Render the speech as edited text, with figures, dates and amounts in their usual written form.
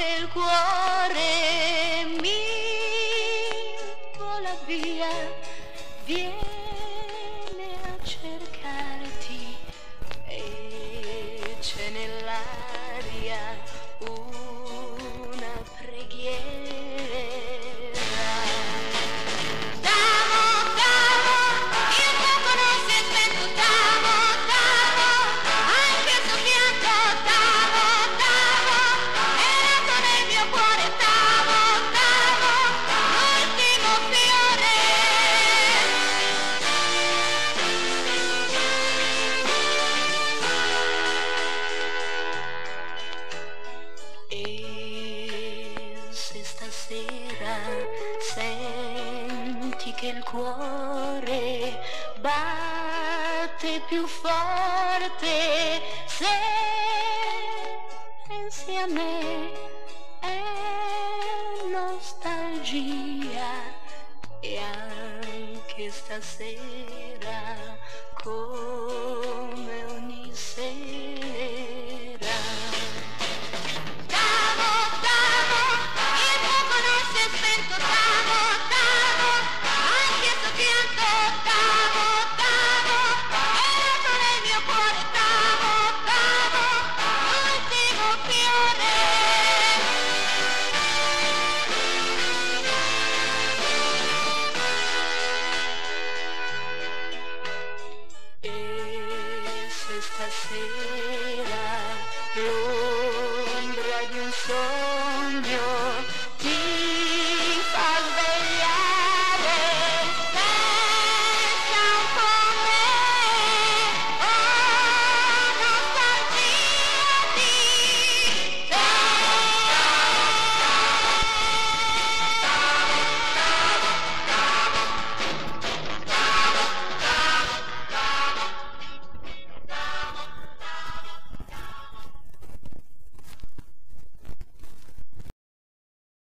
il cuore mi vola via, viene a cercarti e c'è nell'aria una preghiera. T'amo, t'amo, il fuoco non si è spento, t'amo, t'amo, anche il soffiato, t'amo, t'amo, è nato nel mio cuore, t'amo, t'amo, l'ultimo fiore. E se stasera senti che il cuore batte più forte, se pensi a me è nostalgia, e anche stasera come ogni sera. T'amo, t'amo, il fuoco non si è spento, t'amo, t'amo, anche il soffiato, t'amo, t'amo, è nato nel mio cuore, t'amo, t'amo, l'ultimo fiore. E se stasera l'ombra di un sogno